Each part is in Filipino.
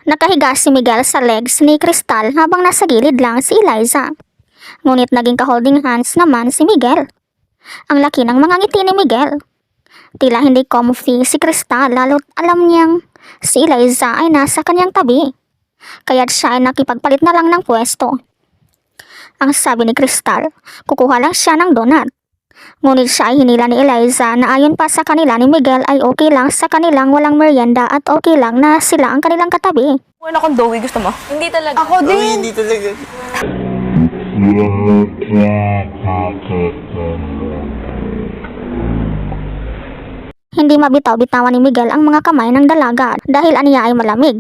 Nakahiga si Miguel sa legs ni Crystal habang nasa gilid lang si Eliza. Ngunit naging ka-holding hands naman si Miguel. Ang laki ng mga ngiti ni Miguel. Tila hindi comfy si Crystal lalo't alam niyang si Eliza ay nasa kanyang tabi. Kaya't siya ay nakipagpalit na lang ng pwesto. Ang sabi ni Crystal, kukuha lang siya ng donut. Ngunit siya ay hinila ni Eliza na ayon pa sa kanila ni Miguel ay okay lang sa kanilang walang merienda at okay lang na sila ang kanilang katabi. Wala akong doughy, gusto mo? Hindi talaga. Ako Uy, din. hindi talaga. Hindi mabitaw-bitawan ni Miguel ang mga kamay ng dalaga dahil aniya ay malamig.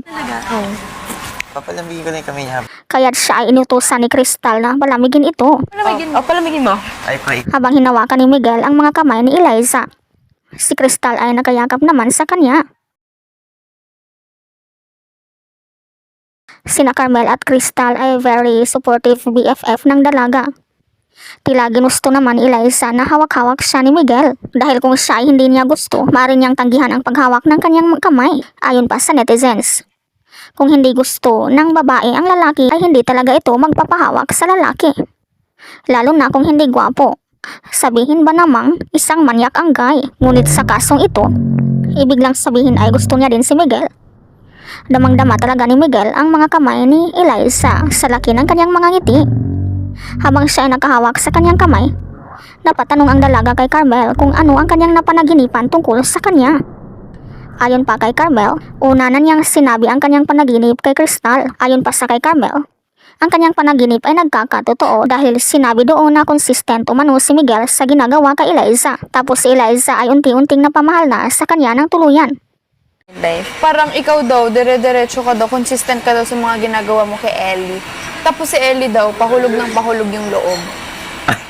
Papalamigin ko na yung kamay niya. Kaya't siya ay inutusan ni Crystal na palamigin ito Palamigin mo. I pray. habang hinawakan ni Miguel ang mga kamay ni Eliza. Si Crystal ay nakayakap naman sa kanya. Sina Carmel at Crystal ay very supportive BFF ng dalaga. Tila ginusto naman ni Eliza na hawak-hawak siya ni Miguel dahil kung siya ay hindi niya gusto, maaari niyang tanggihan ang paghawak ng kanyang kamay ayon pa sa netizens. Kung hindi gusto ng babae ang lalaki ay hindi talaga ito magpapahawak sa lalaki. Lalo na kung hindi gwapo. Sabihin ba namang isang manyak ang guy, ngunit sa kasong ito, ibig lang sabihin ay gusto niya din si Miguel. Damang-dama talaga ni Miguel ang mga kamay ni Eliza sa laki ng kanyang mga ngiti. Habang siya ay nakahawak sa kanyang kamay, napatanong ang dalaga kay Carmel kung ano ang kanyang napanaginipan tungkol sa kanya. Ayon pa kay Carmel, una na niyang sinabi ang kanyang panaginip kay Crystal. Ayon pa sa kay Carmel, ang kanyang panaginip ay nagkakatotoo dahil sinabi doon na consistent umano si Miguel sa ginagawa kay Eliza. Tapos si Eliza ay unti-unting napamahal na sa kanya ng tuluyan. Parang ikaw daw, dire-diretso ka daw, consistent ka daw sa mga ginagawa mo kay Ellie. Tapos si Ellie daw, pahulog ng pahulog yung loob.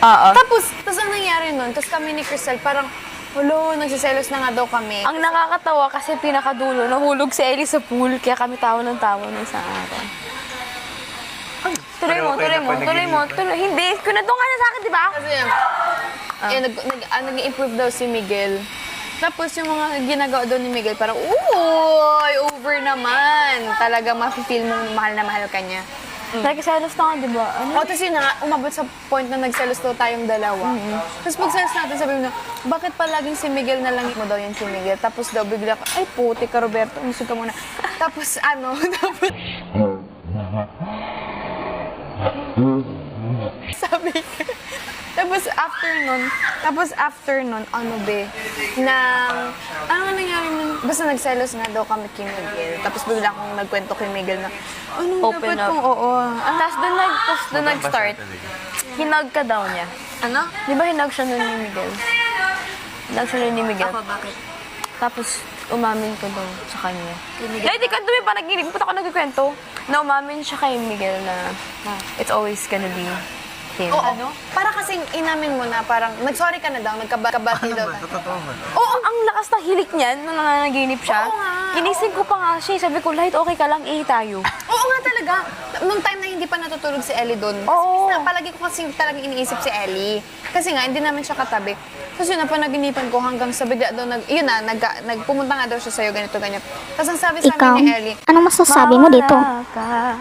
Oo. Tapos ang nangyari nun, tapos kami ni Crystal, parang, hulo, nagsiselos na nga daw kami. Ang nakakatawa kasi pinakadulo, nahulog si Ellie sa pool, kaya kami tawa ng tawa ng isang araw. Tuloy mo. Hindi, kunado nga na sa akin, di ba? Kasi nag-improve daw si Miguel. Tapos yung mga ginagawa doon ni Miguel, parang, uy, over naman. Talaga mafe-feel mong mahal na mahal ka niya. Nagselos na nga, di ba? Ano? O, tapos yun na nga, umabot sa point na nagselos daw tayong dalawa. Tapos pag selos natin, sabi mo na, bakit palaging si Miguel na lang mo daw yung si Miguel? Tapos daw bigla ka, ay puti ka Roberto, umusog ka muna. Tapos sabi ko, tapos after nun, ano nga nangyari nun? Basta nagselos nga daw kami kay Miguel. Tapos bigla akong nagkwento kay Miguel na, Open up. Tapos doon nag-start. Hinag ka daw niya. Ano? Di ba hinag siya nun ni Miguel? Hinag siya nun ni Miguel. Ako, bakit? Tapos umamin ka daw sa kanya. Ay, di ka dumi pa naginig. Ba't ako nagkikwento? Na umamin siya kay Miguel na it's always gonna be him. Oo. Para kasing inamin mo na parang, nag-sorry ka na daw, nagkabati daw. Totoo ba? Oo, ang lakas na hilik niyan nung nananaginip siya. Oo nga. Ginising ko pa nga siya. Sabi ko, Light, okay ka lang, tayo. Oo nga talaga. Nung time na hindi pa natutulog si Ellie doon, Oo. palagi ko kasi talagang iniisip si Ellie. Kasi nga, hindi namin siya katabi. Tapos yun, napanaginipan ko hanggang sa bigla daw, pumunta nga daw siya sa'yo, ganito, ganyan. Tapos ang sabi sa Ikaw, amin ni Ellie, anong masasabi mo dito? Mawala ka.